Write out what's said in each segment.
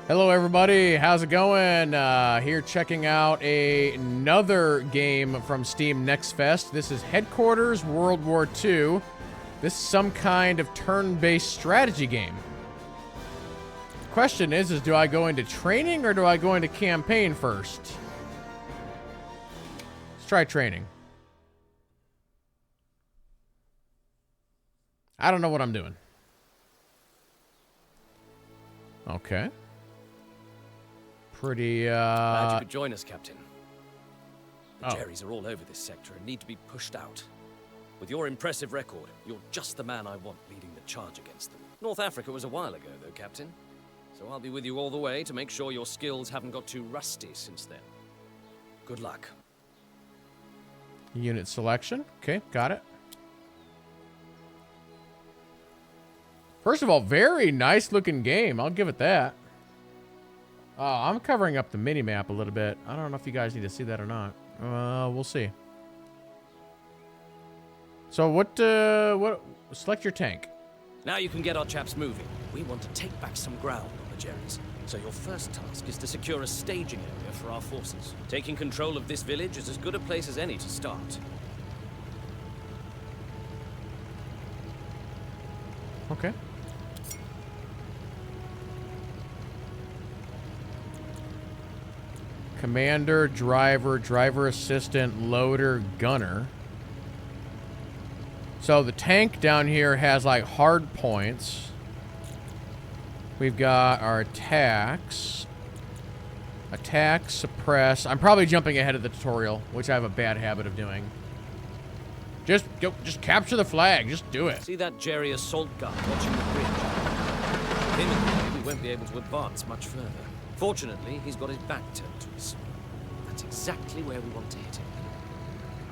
Hello everybody, how's it going? Here checking out another game from Steam Next Fest. This is Headquarters World War II. This is some kind of turn-based strategy game. The question is do I go into training or do I go into campaign first? Let's try training. I don't know what I'm doing. Okay. Pretty, Glad you could join us, Captain. The Oh. Jerrys are all over this sector and need to be pushed out. With your impressive record, you're just the man I want leading the charge against them. North Africa was a while ago, though, Captain. So I'll be with you all the way to make sure your skills haven't got too rusty since then. Good luck. Unit selection. Okay, got it. First of all, very nice looking game. I'll give it that. I'm covering up the mini-map a little bit. I don't know if you guys need to see that or not. We'll see. So what, select your tank. Now you can get our chaps moving. We want to take back some ground on the Jerrys. So your first task is to secure a staging area for our forces. Taking control of this village is as good a place as any to start. Okay. Commander, driver, driver assistant, loader, gunner. So the tank down here has like hard points. We've got our attacks. Attack, suppress. I'm probably jumping ahead of the tutorial, which I have a bad habit of doing. Just capture the flag. Just do it. See that Jerry assault gun watching the bridge? Imminently, we won't be able to advance much further. Fortunately, he's got his back turned to us. That's exactly where we want to hit him.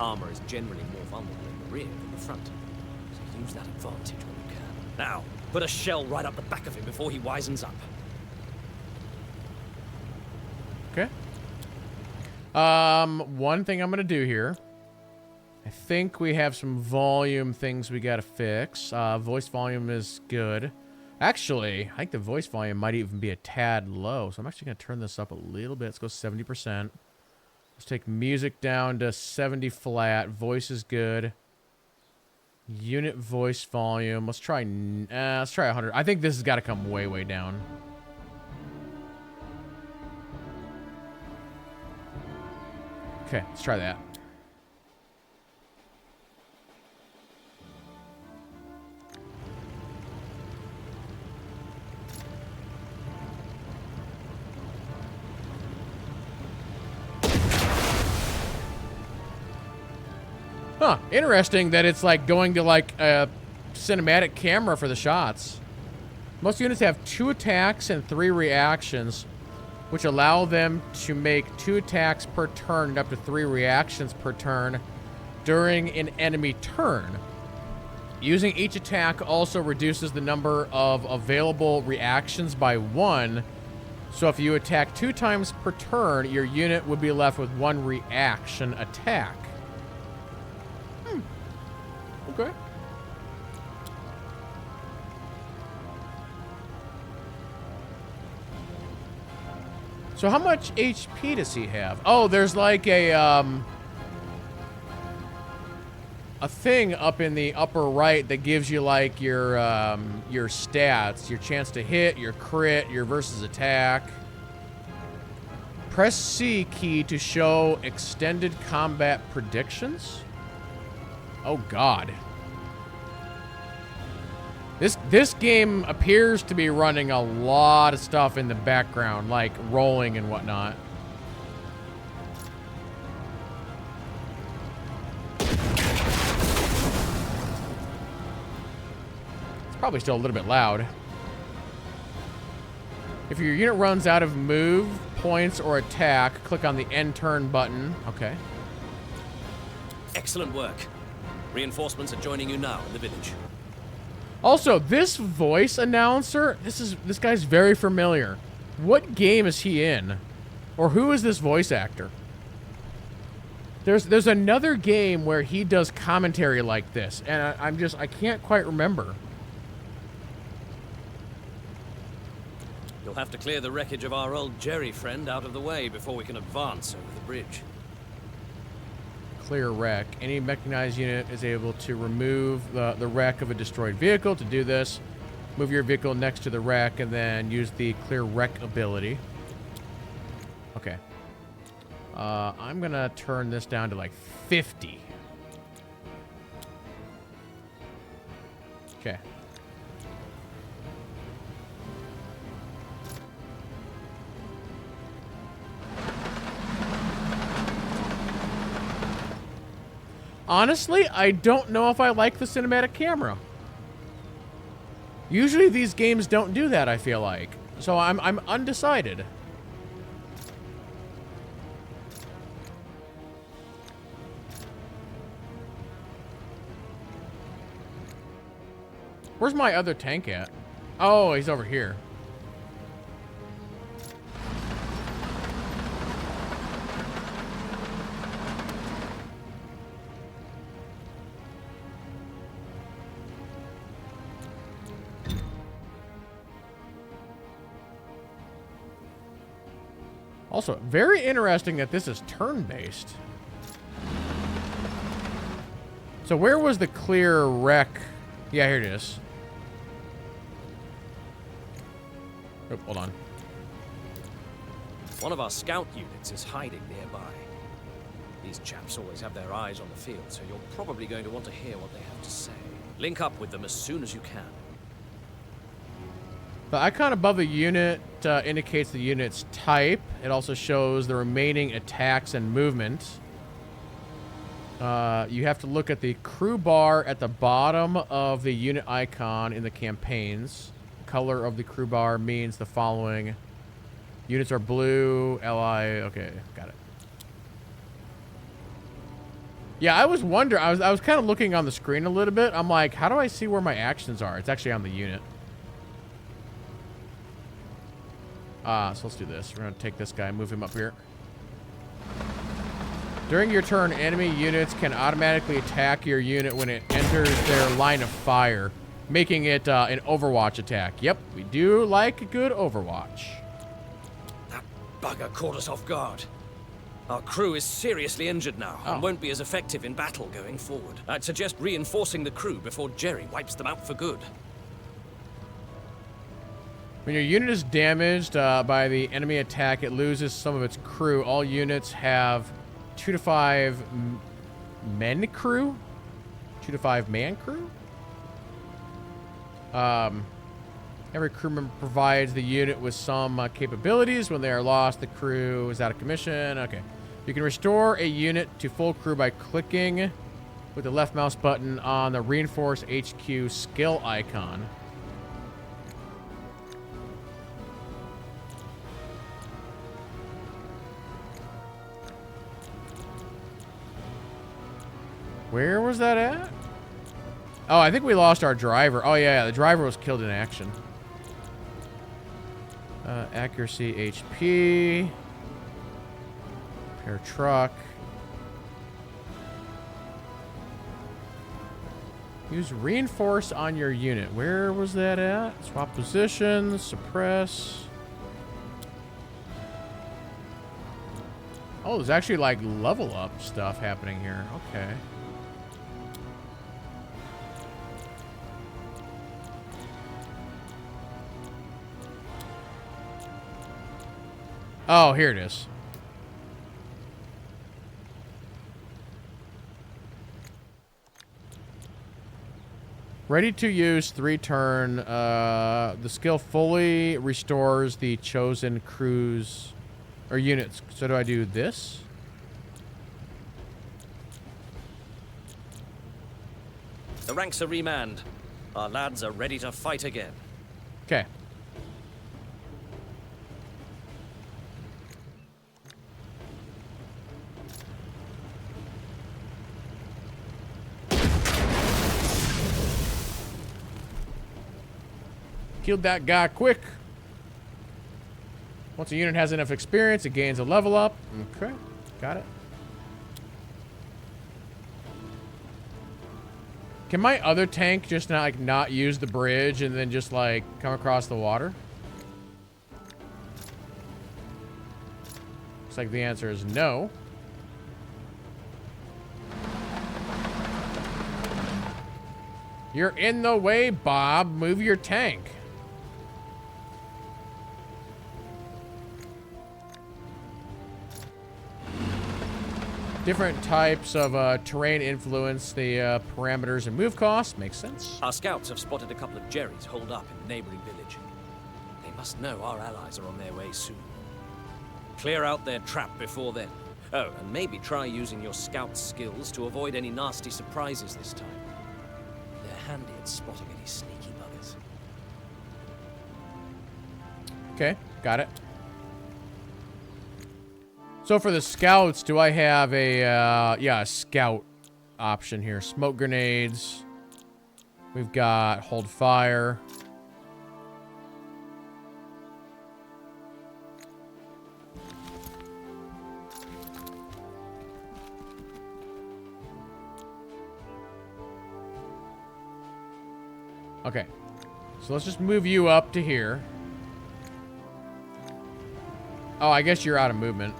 Armor is generally more vulnerable in the rear than the front, so use that advantage when you can. Now, put a shell right up the back of him before he wisens up. Okay. One thing I'm gonna do here. I think we have some volume things we gotta fix. Voice volume is good. Actually, I think the voice volume might even be a tad low, so I'm actually going to turn this up a little bit. Let's go 70%. Let's take music down to 70 flat. Voice is good. Unit voice volume. Let's try 100. I think this has got to come way, way down. Okay, let's try that. Huh, interesting that it's like going to like a cinematic camera for the shots. Most units have 2 attacks and 3 reactions, which allow them to make 2 attacks per turn and up to 3 reactions per turn during an enemy turn. Using each attack also reduces the number of available reactions by 1. So if you attack 2 times per turn, your unit would be left with 1 reaction attack. Okay. So how much HP does he have? Oh, there's like a thing up in the upper right that gives you like your stats, your chance to hit, your crit, your versus attack. Press C key to show extended combat predictions. Oh God. This game appears to be running a lot of stuff in the background, like rolling and whatnot. It's probably still a little bit loud. If your unit runs out of move, points, or attack, click on the end turn button. Okay. Excellent work. Reinforcements are joining you now in the village. Also, this voice announcer, this guy's very familiar. What game is he in? Or who is this voice actor? There's another game where he does commentary like this, and I can't quite remember. You'll have to clear the wreckage of our old Jerry friend out of the way before we can advance over the bridge. Clear wreck. Any mechanized unit is able to remove the wreck of a destroyed vehicle. To do this, move your vehicle next to the wreck and then use the clear wreck ability. Okay. I'm gonna turn this down to like 50. Okay. Honestly, I don't know if I like the cinematic camera. Usually these games don't do that, I feel like. So I'm undecided. Where's my other tank at? Oh, he's over here. Also, very interesting that this is turn-based. So where was the clear wreck? Yeah, here it is. Oh, hold on. One of our scout units is hiding nearby. These chaps always have their eyes on the field, so you're probably going to want to hear what they have to say. Link up with them as soon as you can. The icon above the unit indicates the unit's type. It also shows the remaining attacks and movement. You have to look at the crew bar at the bottom of the unit icon in the campaigns. Color of the crew bar means the following. Units are blue, LI, okay, got it. Yeah, I was wondering, I was kind of looking on the screen a little bit. I'm like, how do I see where my actions are? It's actually on the unit. So let's do this. We're gonna take this guy and move him up here. During your turn, enemy units can automatically attack your unit when it enters their line of fire, making it an Overwatch attack. Yep, we do like a good Overwatch. That bugger caught us off guard. Our crew is seriously injured now and won't be as effective in battle going forward. I'd suggest reinforcing the crew before Jerry wipes them out for good. When your unit is damaged by the enemy attack, it loses some of its crew. All units have 2 to 5 men crew? 2 to 5 man crew? Every crew member provides the unit with some capabilities. When they are lost, the crew is out of commission. Okay. You can restore a unit to full crew by clicking with the left mouse button on the Reinforce HQ skill icon. Where was that at? Oh, I think we lost our driver. Oh, yeah, the driver was killed in action. Accuracy, HP. Repair truck. Use reinforce on your unit. Where was that at? Swap positions, suppress. Oh, there's actually like level up stuff happening here. Okay. Oh, here it is. Ready to use 3-turn. The skill fully restores the chosen crews or units. So do I do this? The ranks are remanned. Our lads are ready to fight again. Okay. Killed that guy quick. Once a unit has enough experience, it gains a level up. Okay, got it. Can my other tank just not use the bridge and then just like come across the water? Looks like the answer is no. You're in the way, Bob. Move your tank. Different types of terrain influence the parameters and move costs. Makes sense. Our scouts have spotted a couple of Jerrys holed up in the neighboring village. They must know our allies are on their way soon. Clear out their trap before then. Oh, and maybe try using your scout skills to avoid any nasty surprises this time. They're handy at spotting any sneaky buggers. Okay, got it. So for the scouts, do I have a, a scout option here? Smoke grenades. We've got hold fire. Okay, so let's just move you up to here. Oh, I guess you're out of movement.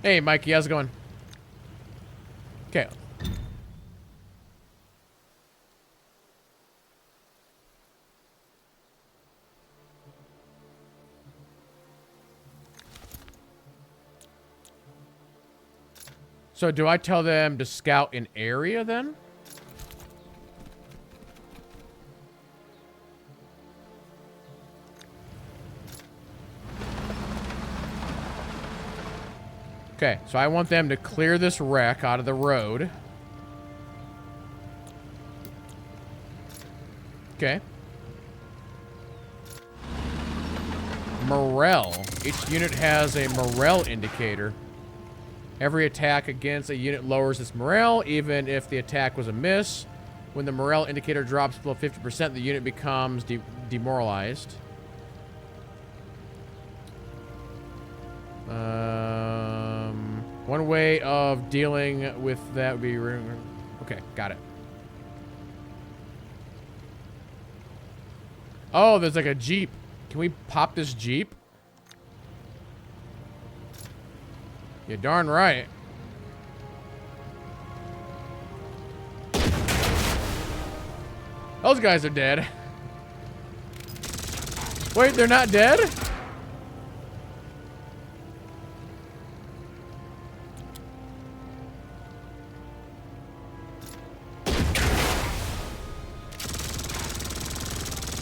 Hey, Mikey, how's it going? Okay. So do I tell them to scout an area then? Okay, so I want them to clear this wreck out of the road. Okay. Morale. Each unit has a morale indicator. Every attack against a unit lowers its morale, even if the attack was a miss. When the morale indicator drops below 50%, the unit becomes demoralized. One way of dealing with that would be... Okay, got it. Oh, there's like a Jeep. Can we pop this Jeep? You're darn right. Those guys are dead. Wait, they're not dead?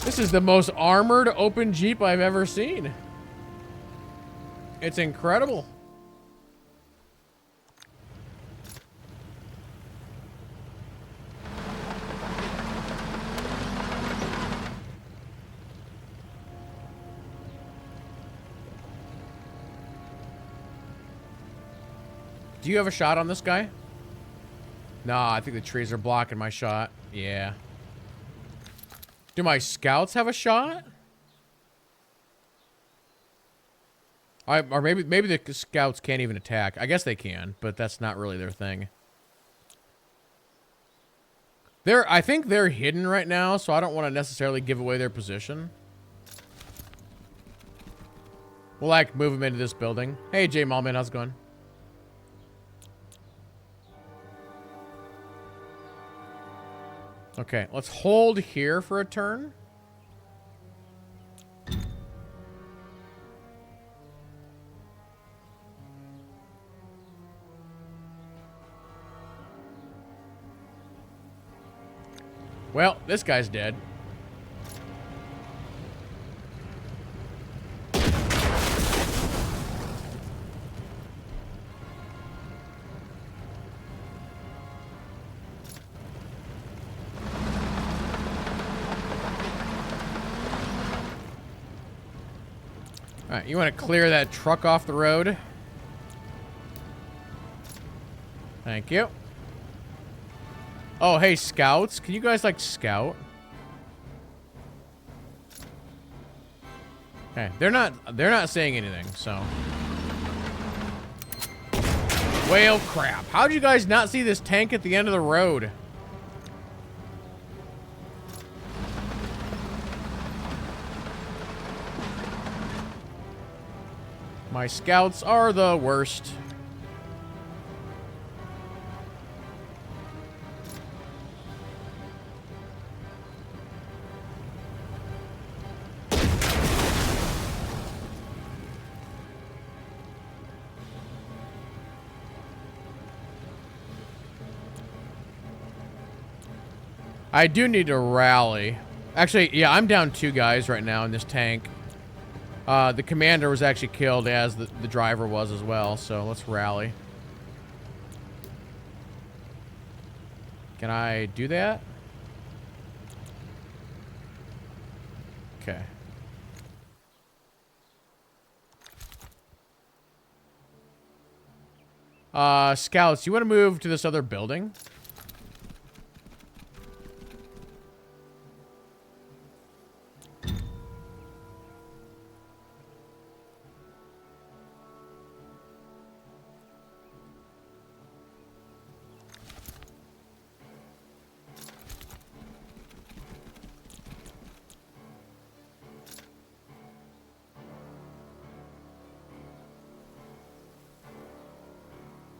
This is the most armored open Jeep I've ever seen. It's incredible. Do you have a shot on this guy? Nah, I think the trees are blocking my shot. Yeah. Do my scouts have a shot? Or maybe the scouts can't even attack. I guess they can, but that's not really their thing. I think they're hidden right now, so I don't want to necessarily give away their position. We'll like move them into this building. Hey, Jay Malman, how's it going? Okay, let's hold here for a turn. Well, this guy's dead. Alright, you want to clear that truck off the road? Thank you. Oh, hey, scouts. Can you guys, like, scout? Okay, they're not saying anything, so. Well, crap. How did you guys not see this tank at the end of the road? My scouts are the worst. I do need to rally. Actually, yeah, I'm down 2 guys right now in this tank. The commander was actually killed as the driver was as well, so let's rally. Can I do that? Okay. Scouts, you want to move to this other building?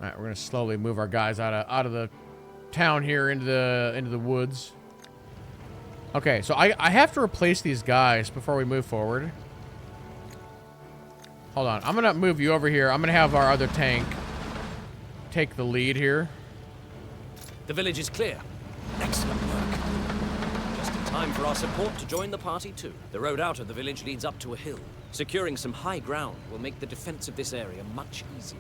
All right, we're gonna slowly move our guys out of the town here into the woods. Okay, so I have to replace these guys before we move forward. Hold on, I'm gonna move you over here. I'm gonna have our other tank take the lead here. The village is clear. Excellent work. Just in time for our support to join the party too. The road out of the village leads up to a hill. Securing some high ground will make the defense of this area much easier.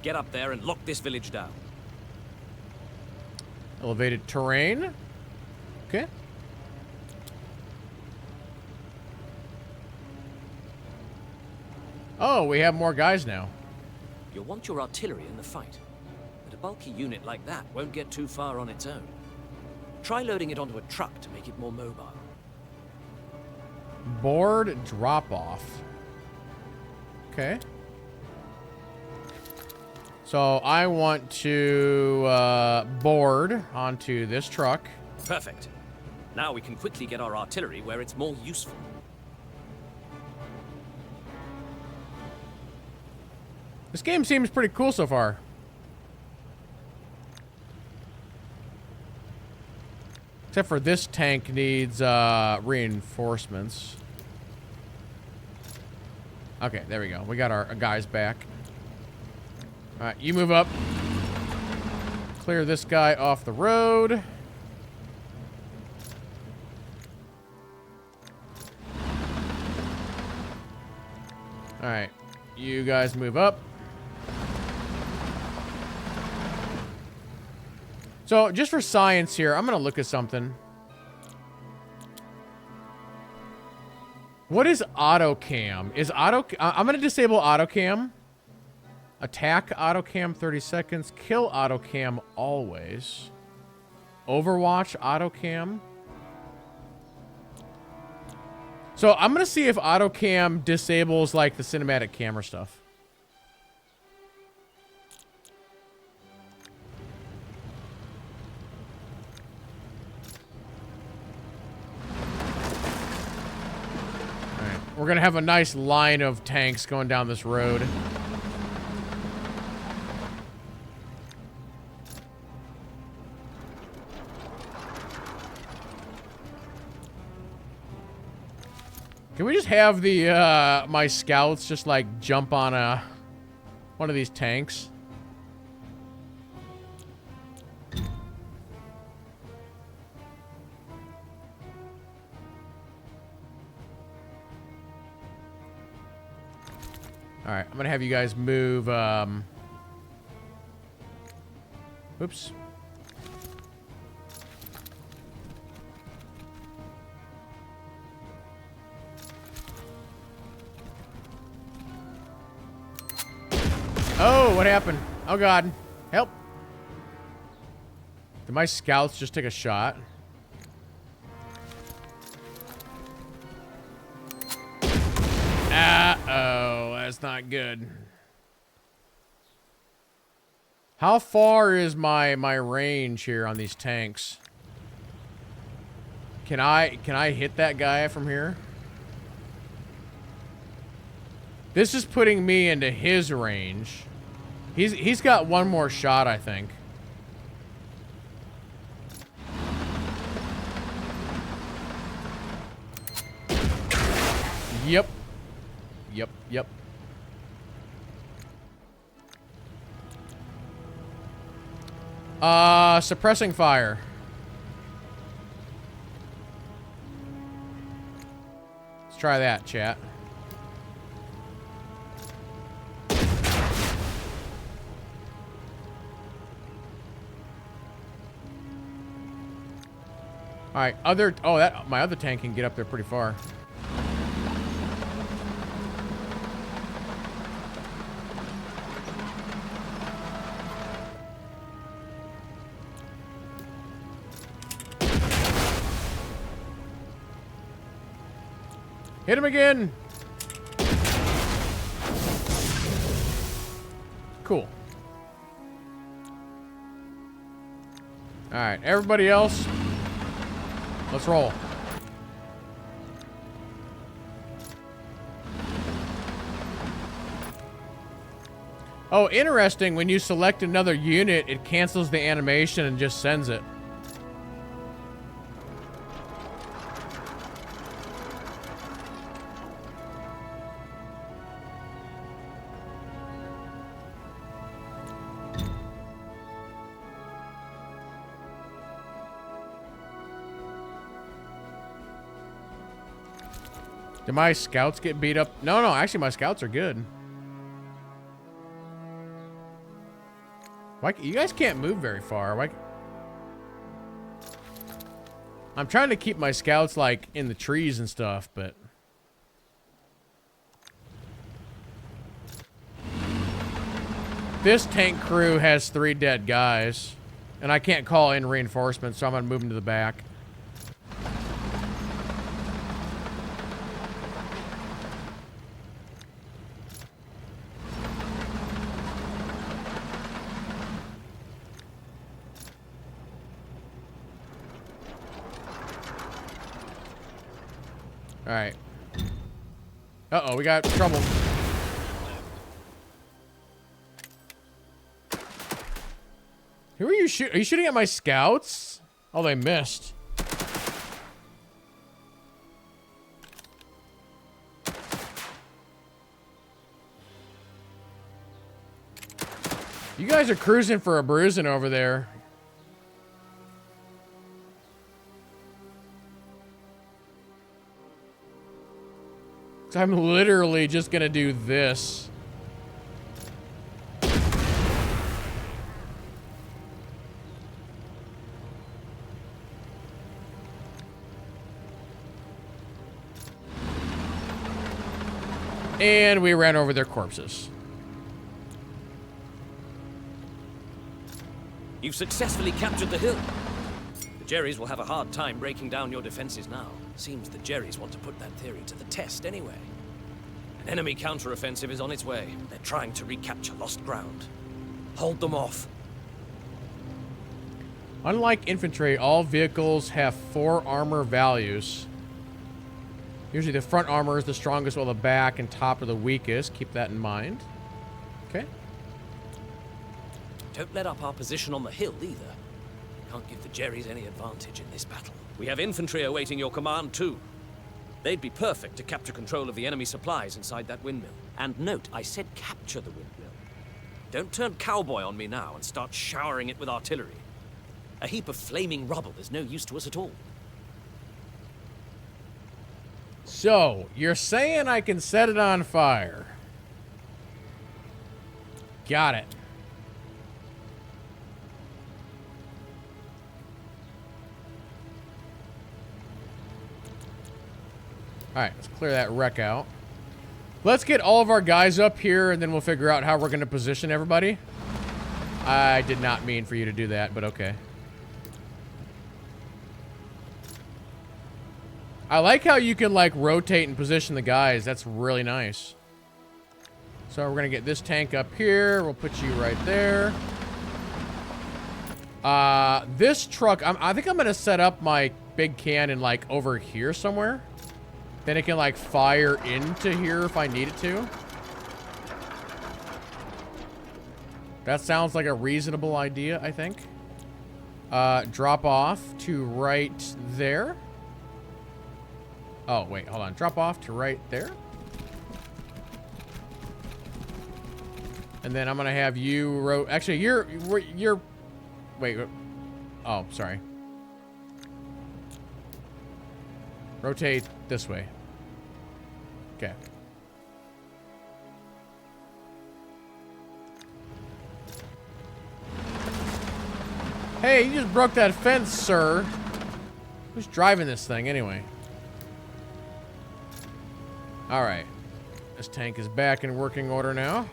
Get up there and lock this village down. Elevated terrain. Okay. Oh, we have more guys now. You'll want your artillery in the fight, but a bulky unit like that won't get too far on its own. Try loading it onto a truck to make it more mobile. Board drop-off. Okay. So I want to board onto this truck. Perfect. Now we can quickly get our artillery where it's more useful. This game seems pretty cool so far. Except for this tank needs reinforcements. Okay, there we go. We got our guys back. Alright, you move up. Clear this guy off the road. Alright, you guys move up. So, just for science here, I'm gonna look at something. What is auto cam? I'm gonna disable auto cam. Attack auto cam 30 seconds. Kill auto cam always. Overwatch auto cam. So I'm gonna see if auto cam disables like the cinematic camera stuff. Alright, we're gonna have a nice line of tanks going down this road. Can we just have the, my scouts just, like, jump on one of these tanks? Alright, I'm gonna have you guys move, Oops. Oh, what happened? Oh, God. Help. Did my scouts just take a shot? Uh-oh. That's not good. How far is my range here on these tanks? Can I hit that guy from here? This is putting me into his range. He's got one more shot, I think. Yep. Yep. Suppressing fire. Let's try that, chat. All right, my other tank can get up there pretty far. Hit him again. Cool. All right, everybody else, let's roll. Oh, interesting. When you select another unit, it cancels the animation and just sends it. Did my scouts get beat up? No, actually my scouts are good. Why, you guys can't move very far. Why? I'm trying to keep my scouts like in the trees and stuff, but this tank crew has 3 dead guys, and I can't call in reinforcements, so I'm gonna move them to the back. All right. Uh-oh, we got trouble. Who are you shooting? Are you shooting at my scouts? Oh, they missed. You guys are cruising for a bruising over there. So I'm literally just gonna do this. And we ran over their corpses. You've successfully captured the hill. The Jerrys will have a hard time breaking down your defenses now. Seems the Jerrys want to put that theory to the test anyway. An enemy counteroffensive is on its way. They're trying to recapture lost ground. Hold them off. Unlike infantry, all vehicles have 4 armor values. Usually the front armor is the strongest while the back and top are the weakest. Keep that in mind. Okay. Don't let up our position on the hill either. Can't give the Jerrys any advantage in this battle. We have infantry awaiting your command too. They'd be perfect to capture control of the enemy supplies inside that windmill. And note, I said capture the windmill. Don't turn cowboy on me now and start showering it with artillery. A heap of flaming rubble is no use to us at all. So, you're saying I can set it on fire. Got it. Alright, let's clear that wreck out. Let's get all of our guys up here, and then we'll figure out how we're going to position everybody. I did not mean for you to do that, but okay. I like how you can, like, rotate and position the guys. That's really nice. So we're going to get this tank up here. We'll put you right there. This truck, I think I'm going to set up my big cannon, like, over here somewhere. Then it can, like, fire into here if I need it to. That sounds like a reasonable idea, I think. Drop off to right there. Oh, wait, hold on. Drop off to right there. And then I'm gonna have you actually, you're... Wait. Oh, sorry. Rotate this way. Okay. Hey, you just broke that fence, sir. Who's driving this thing anyway? Alright. This tank is back in working order now.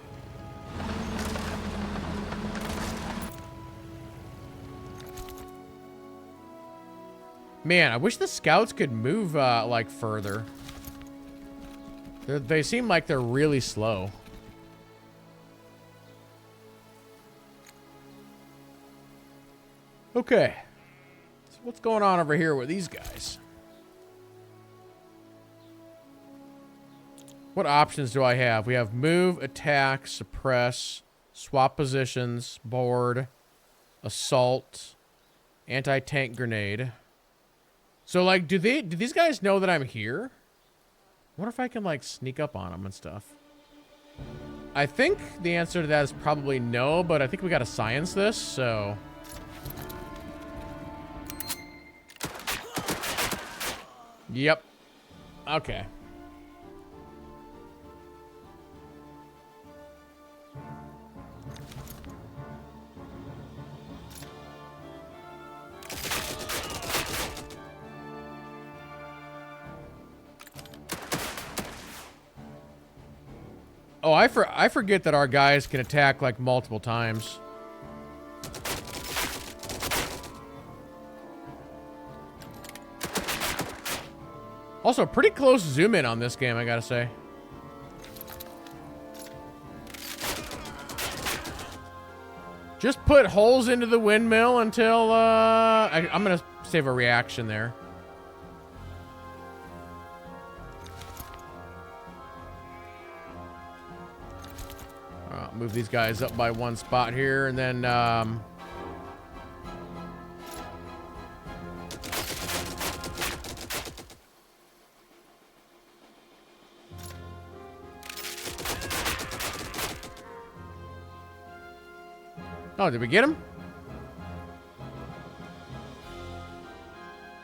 Man, I wish the scouts could move, like, further. They seem like they're really slow. Okay. So what's going on over here with these guys? What options do I have? We have move, attack, suppress, swap positions, board, assault, anti-tank grenade. So, like, do these guys know that I'm here? I wonder if I can, like, sneak up on them and stuff. I think the answer to that is probably no, but I think we gotta science this, so... Yep. Okay. Oh, I forget that our guys can attack, like, multiple times. Also, pretty close zoom in on this game, I gotta say. Just put holes into the windmill until, I'm gonna save a reaction there. Move these guys up by one spot here, and then, oh, did we get him?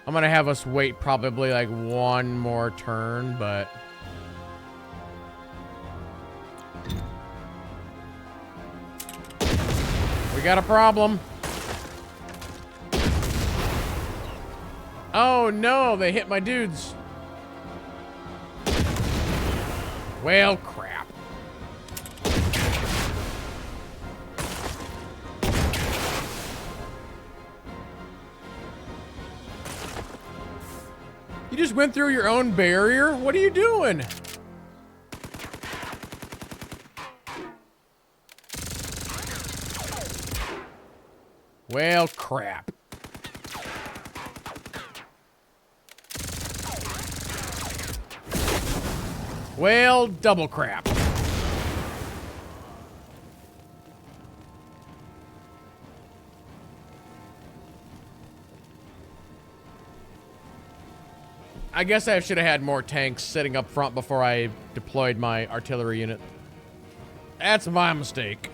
I'm gonna have us wait probably like one more turn, but... We got a problem. Oh no, they hit my dudes. Well, crap. You just went through your own barrier? What are you doing? Well, crap. Well, double crap. I guess I should have had more tanks sitting up front before I deployed my artillery unit. That's my mistake.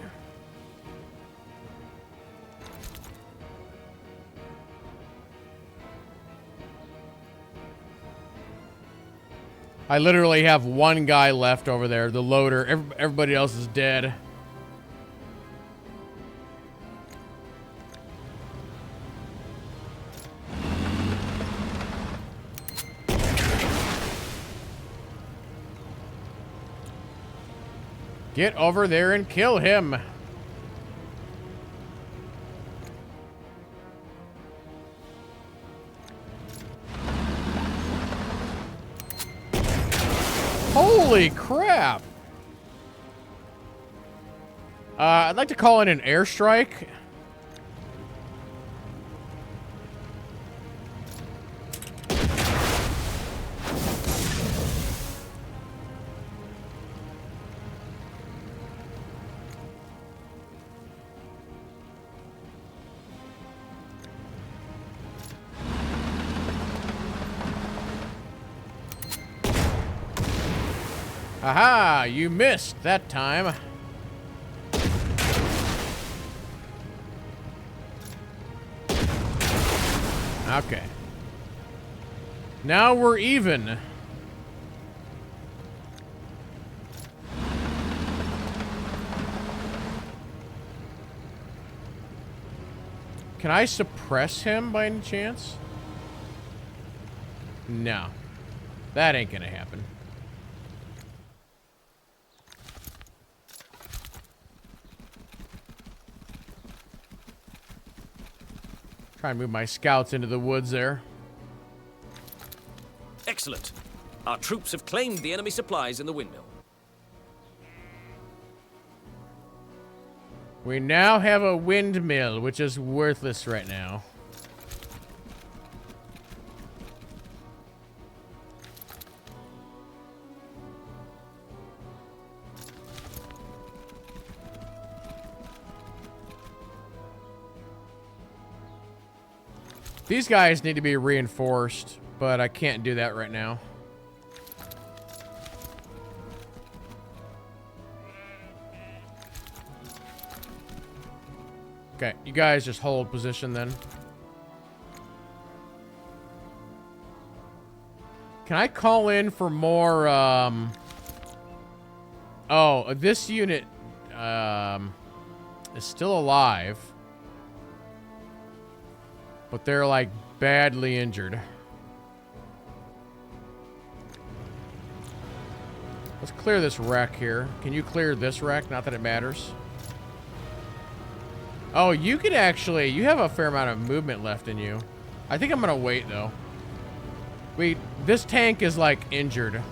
I literally have one guy left over there, the loader. Everybody else is dead. Get over there and kill him. Holy crap! I'd like to call in an airstrike. Aha! You missed that time. Okay. Now we're even. Can I suppress him by any chance? No. That ain't gonna happen. Try and move my scouts into the woods there. Excellent. Our troops have claimed the enemy supplies in the windmill. We now have a windmill, which is worthless right now. These guys need to be reinforced, but I can't do that right now. Okay, you guys just hold position then. Can I call in for more, Oh, this unit, is still alive. But they're, like, badly injured. Let's clear this wreck here. Can you clear this wreck? Not that it matters. Oh, you could actually... You have a fair amount of movement left in you. I think I'm gonna wait, though. Wait, this tank is, like, injured.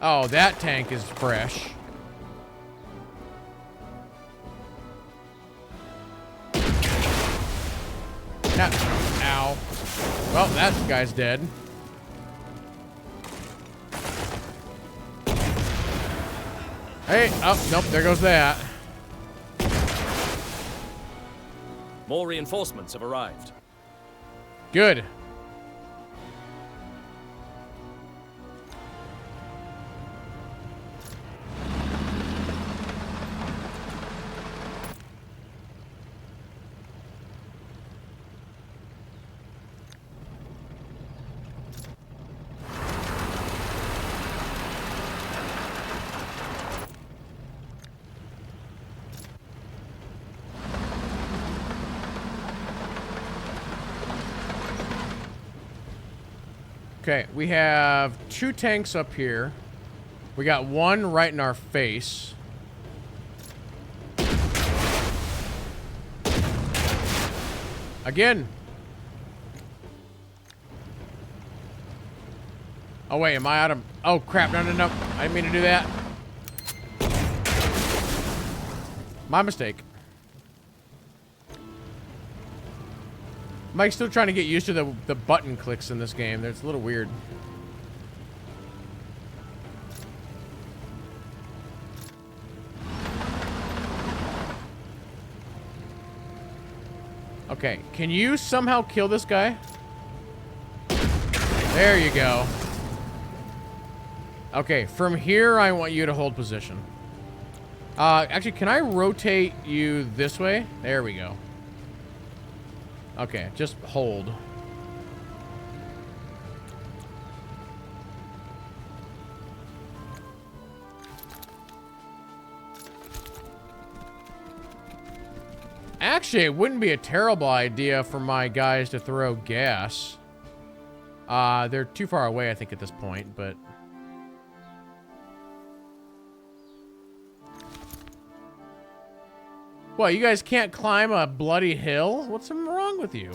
Oh, that tank is fresh. Ow. Well, that guy's dead. Hey, oh, nope, there goes that. More reinforcements have arrived. Good. Okay, we have 2 tanks up here. We got 1 right in our face. Again. Oh, wait, am I out of... Oh, crap, no. I didn't mean to do that. My mistake. Mike's still trying to get used to the button clicks in this game. It's a little weird. Okay, can you somehow kill this guy? There you go. Okay, from here, I want you to hold position. Actually, can I rotate you this way? There we go. Okay, just hold. Actually, it wouldn't be a terrible idea for my guys to throw gas. They're too far away, I think, at this point, but... What, you guys can't climb a bloody hill? What's wrong with you?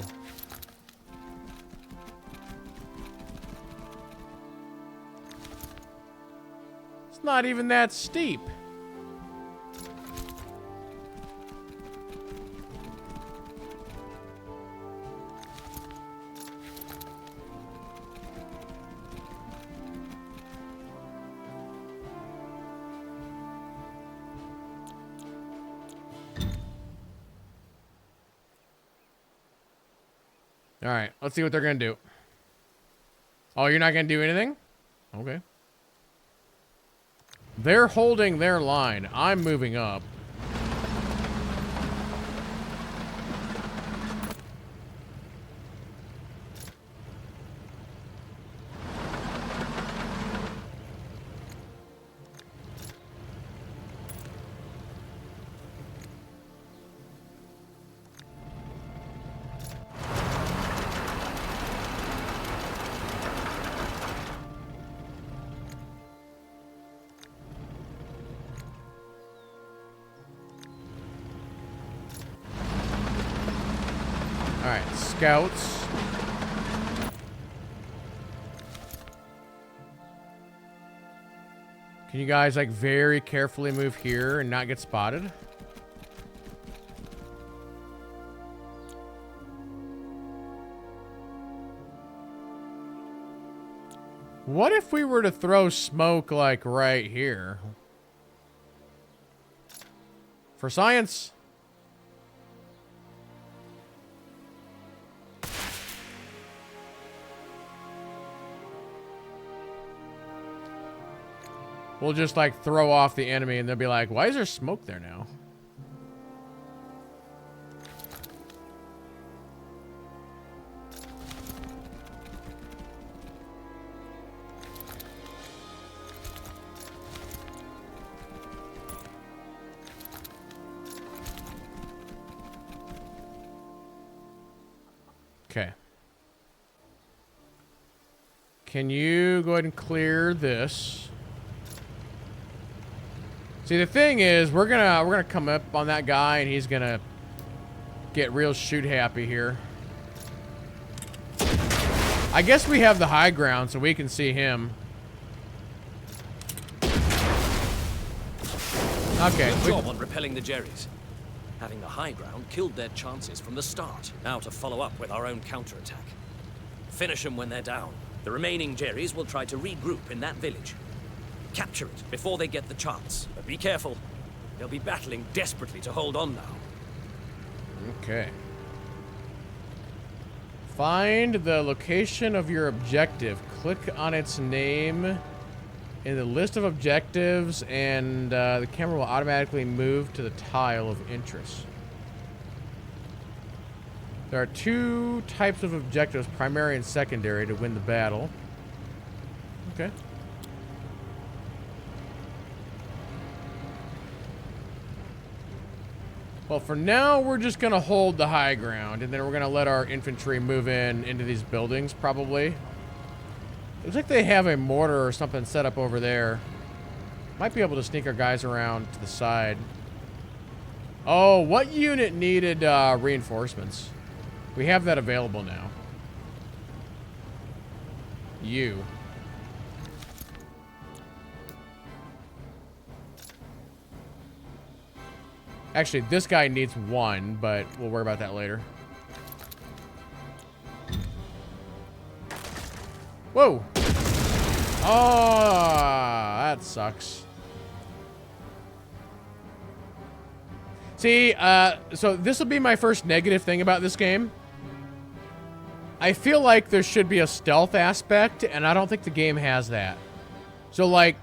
It's not even that steep. All right, let's see what they're gonna do. Oh, you're not going to do anything? Okay. They're holding their line. I'm moving up. Alright, scouts. Can you guys, like, very carefully move here and not get spotted? What if we were to throw smoke, like, right here? For science! We'll just, like, throw off the enemy, and they'll be like, why is there smoke there now? Okay. Can you go ahead and clear this? See, the thing is, we're gonna come up on that guy, and he's gonna get real shoot happy here. I guess we have the high ground, so we can see him. Okay. Good job on repelling the Jerrys. Having the high ground killed their chances from the start. Now to follow up with our own counterattack. Finish them when they're down. The remaining Jerrys will try to regroup in that village. Capture it before they get the chance. But be careful. They'll be battling desperately to hold on now. Okay. Find the location of your objective. Click on its name in the list of objectives, and the camera will automatically move to the tile of interest. There are 2 types of objectives, primary and secondary, to win the battle. Okay. Well, for now, we're just going to hold the high ground, and then we're going to let our infantry move into these buildings, probably. Looks like they have a mortar or something set up over there. Might be able to sneak our guys around to the side. Oh, what unit needed reinforcements? We have that available now. You. Actually, this guy needs 1, but we'll worry about that later. Whoa! Oh, that sucks. See, so this will be my first negative thing about this game. I feel like there should be a stealth aspect, and I don't think the game has that. So, like,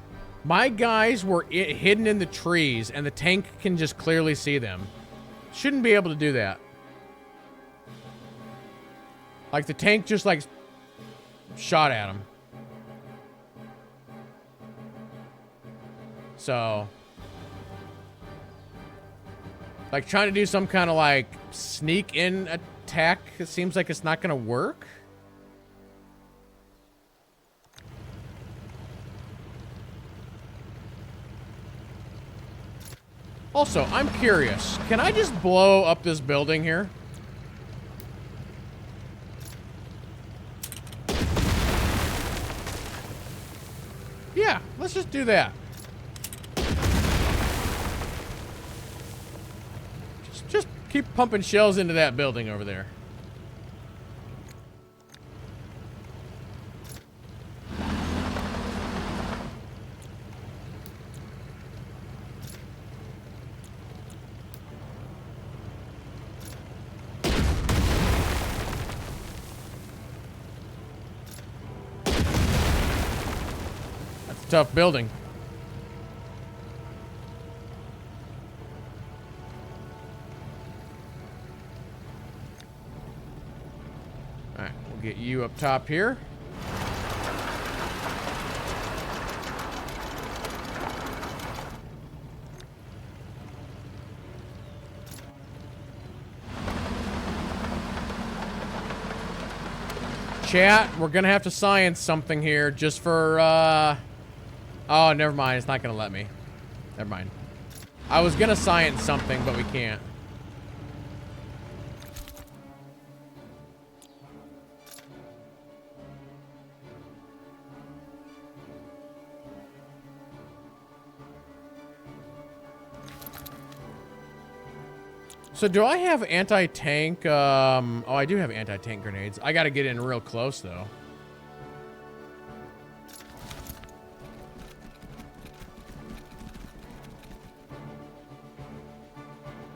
my guys were hidden in the trees, and the tank can just clearly see them. Shouldn't be able to do that. Like, the tank just, like, shot at him. So, like, trying to do some kind of, like, sneak-in attack, it seems like it's not going to work. Also, I'm curious. Can I just blow up this building here? Yeah, let's just do that. Just keep pumping shells into that building over there. Tough building. Alright, we'll get you up top here. Chat, we're gonna have to science something here just for, oh, never mind. It's not gonna let me. Never mind. I was gonna science something, but we can't. So do I have anti-tank, oh, I do have anti-tank grenades. I gotta get in real close, though.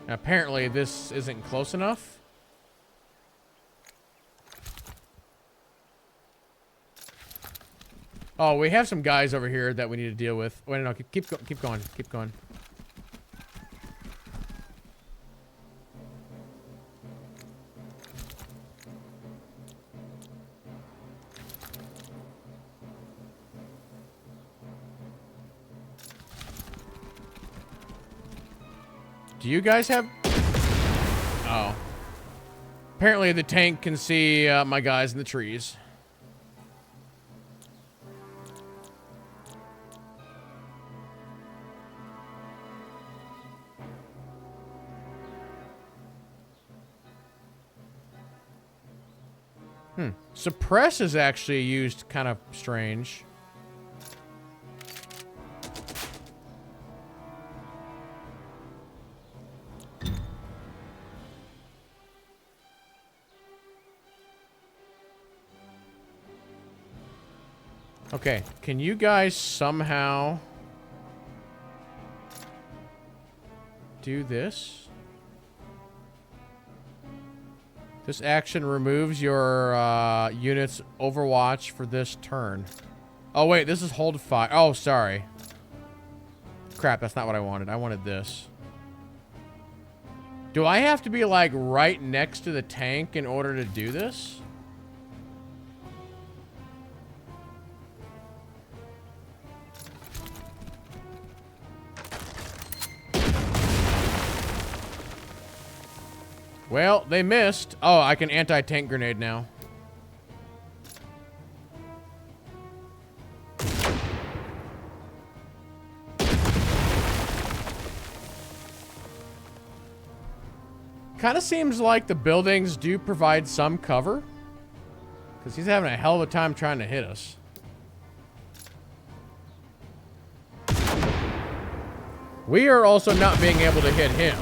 Now, apparently, this isn't close enough. Oh, we have some guys over here that we need to deal with. Wait, no, keep going, keep going. Do you guys have... Oh. Apparently the tank can see my guys in the trees. Suppress is actually used kind of strange. Okay, can you guys somehow do this? This action removes your unit's overwatch for this turn. Oh, wait, this is hold fire. Oh, sorry. Crap, that's not what I wanted. I wanted this. Do I have to be, like, right next to the tank in order to do this? Well, they missed. Oh, I can anti-tank grenade now. Kind of seems like the buildings do provide some cover. Because he's having a hell of a time trying to hit us. We are also not being able to hit him.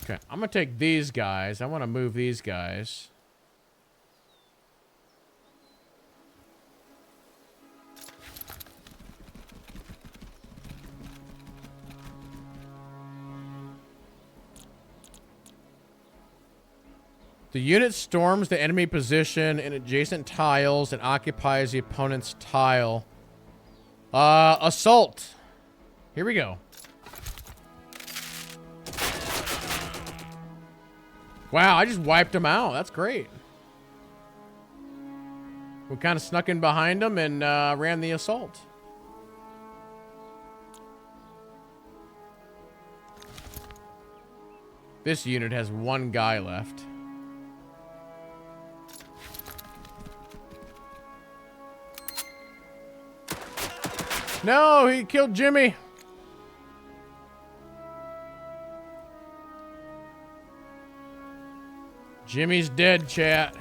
Okay, I'm gonna take these guys. I want to move these guys. The unit storms the enemy position in adjacent tiles and occupies the opponent's tile. Assault. Here we go. Wow, I just wiped him out. That's great. We kind of snuck in behind him and ran the assault. This unit has one guy left. No, he killed Jimmy. Jimmy's dead, chat.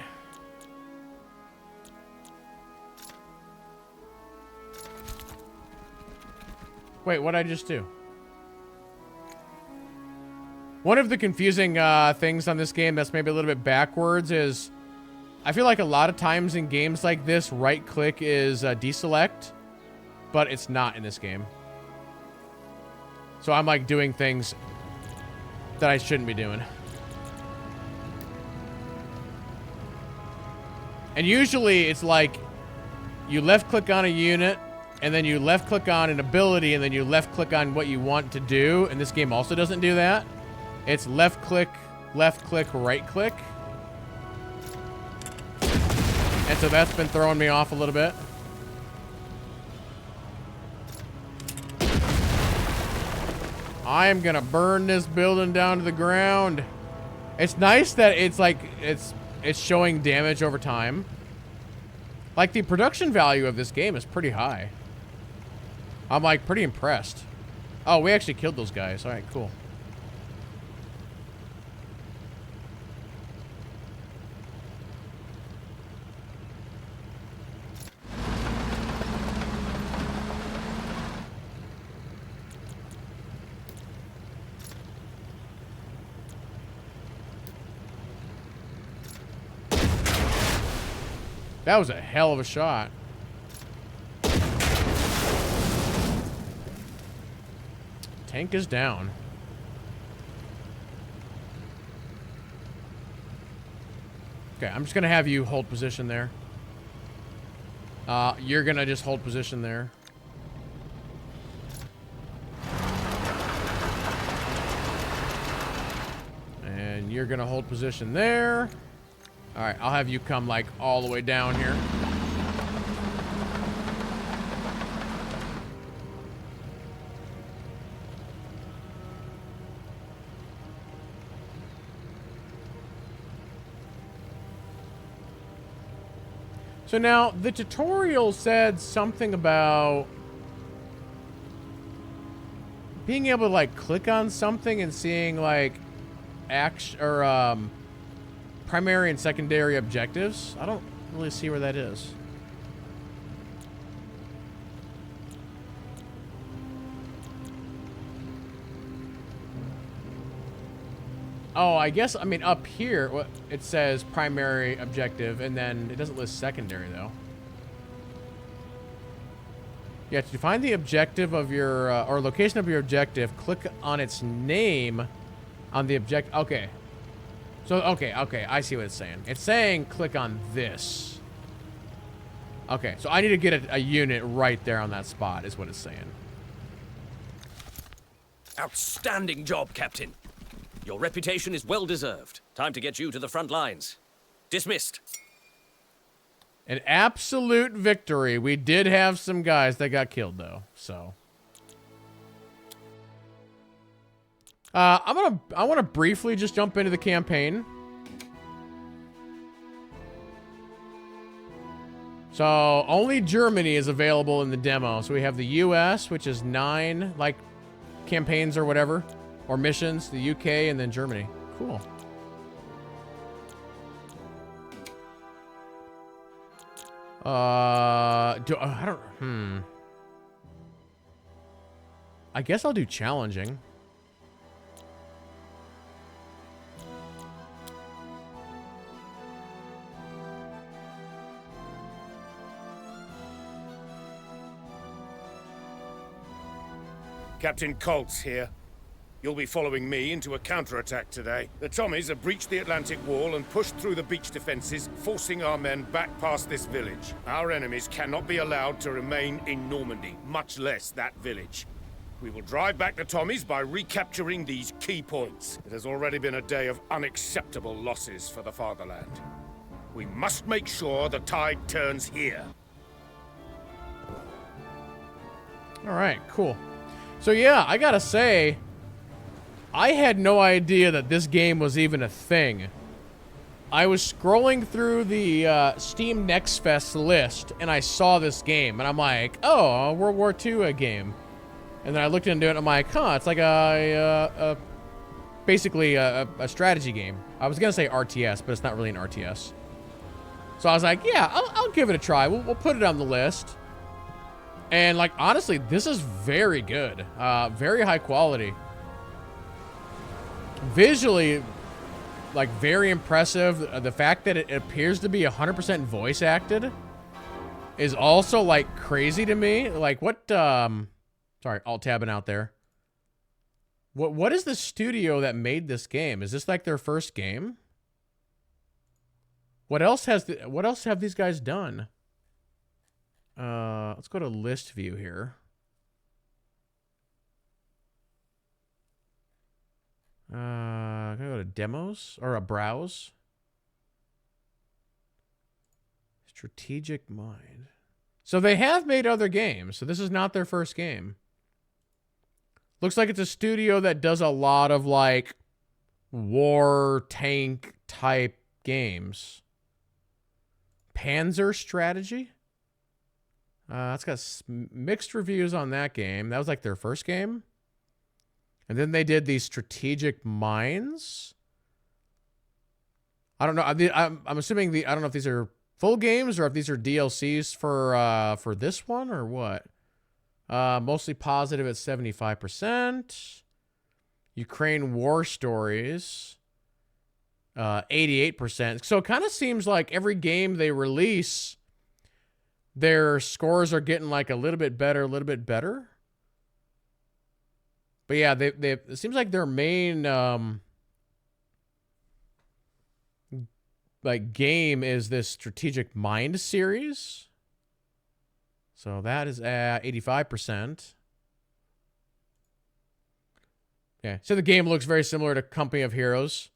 Wait, what'd I just do? One of the confusing things on this game that's maybe a little bit backwards is I feel like a lot of times in games like this, right-click is deselect, but it's not in this game. So I'm like doing things that I shouldn't be doing. And usually it's like you left click on a unit and then you left click on an ability and then you left click on what you want to do. And this game also doesn't do that. It's left click, right click. And so that's been throwing me off a little bit. I am gonna burn this building down to the ground. It's nice that it's like, it's showing damage over time. Like, the production value of this game is pretty high. I'm, like, pretty impressed. Oh, we actually killed those guys. All right, cool. That was a hell of a shot. Tank is down. Okay, I'm just gonna have you hold position there. You're gonna just hold position there. And you're gonna hold position there. All right, I'll have you come like all the way down here. So now the tutorial said something about being able to like click on something and seeing like action or primary and secondary objectives. I don't really see where that is. Oh, I guess, I mean, up here, it says primary objective, and then it doesn't list secondary, though. Yeah, to find the objective of your, or location of your objective, click on its name on the object. Okay. So, okay, I see what it's saying. It's saying click on this. Okay, so I need to get a unit right there on that spot, is what it's saying. Outstanding job, Captain. Your reputation is well deserved. Time to get you to the front lines. Dismissed. An absolute victory. We did have some guys that got killed, though, so. I want to briefly just jump into the campaign. So, only Germany is available in the demo. So we have the US, which is 9, like, campaigns or whatever. Or missions, the UK, and then Germany. Cool. I guess I'll do challenging. Captain Colt's here. You'll be following me into a counterattack today. The Tommies have breached the Atlantic Wall and pushed through the beach defenses, forcing our men back past this village. Our enemies cannot be allowed to remain in Normandy, much less that village. We will drive back the Tommies by recapturing these key points. It has already been a day of unacceptable losses for the fatherland. We must make sure the tide turns here. All right, cool. So yeah, I gotta say, I had no idea that this game was even a thing. I was scrolling through the Steam Next Fest list, and I saw this game, and I'm like, oh, a World War II game. And then I looked into it, and I'm like, huh, it's like basically a strategy game. I was gonna say RTS, but it's not really an RTS. So I was like, yeah, I'll give it a try. We'll put it on the list. And like, honestly, this is very good. Very high quality. Visually, like, very impressive. The fact that it appears to be 100% voice acted is also, like, crazy to me. Like, what, sorry, alt-tabbing out there. What is the studio that made this game? Is this, like, their first game? What else have these guys done? Let's go to list view here. Can I go to demos or a browse? Strategic Mind. So they have made other games. So this is not their first game. Looks like it's a studio that does a lot of like war tank type games. Panzer Strategy. It's got mixed reviews on that game. That was like their first game. And then they did these Strategic Minds. I don't know. I'm assuming I don't know if these are full games or if these are DLCs for this one or what. Mostly positive at 75%. Ukraine War Stories. 88%. So it kind of seems like every game they release, their scores are getting like a little bit better, a little bit better. But yeah, it seems like their main like game is this Strategic Mind series. So that is at 85%. Yeah, so the game looks very similar to Company of Heroes.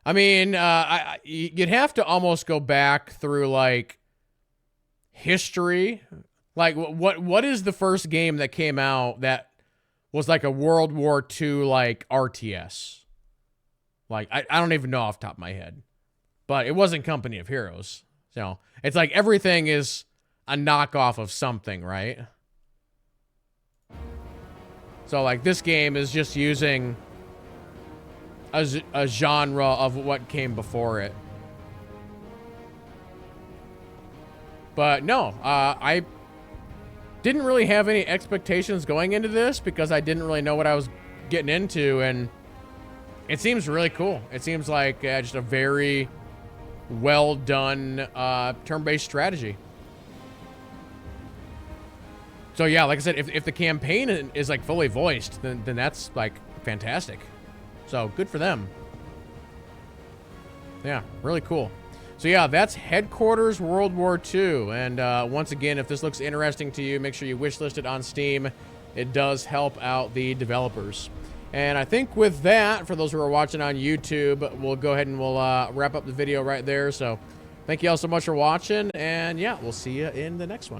I mean, you'd have to almost go back through like history. Like what is the first game that came out that was like a World War II like RTS? Like I don't even know off the top of my head. But it wasn't Company of Heroes. So it's like everything is a knockoff of something, right? So like this game is just using a genre of what came before it. But no, I didn't really have any expectations going into this because I didn't really know what I was getting into, and it seems really cool. It seems like just a very well done turn-based strategy. So yeah, like I said, if the campaign is like fully voiced, then that's like fantastic. So good for them. Yeah, really cool. So yeah, that's Headquarters World War II. And once again, if this looks interesting to you, make sure you wishlist it on Steam. It does help out the developers. And I think with that, for those who are watching on YouTube, we'll go ahead and we'll wrap up the video right there. So thank you all so much for watching. And yeah, we'll see you in the next one.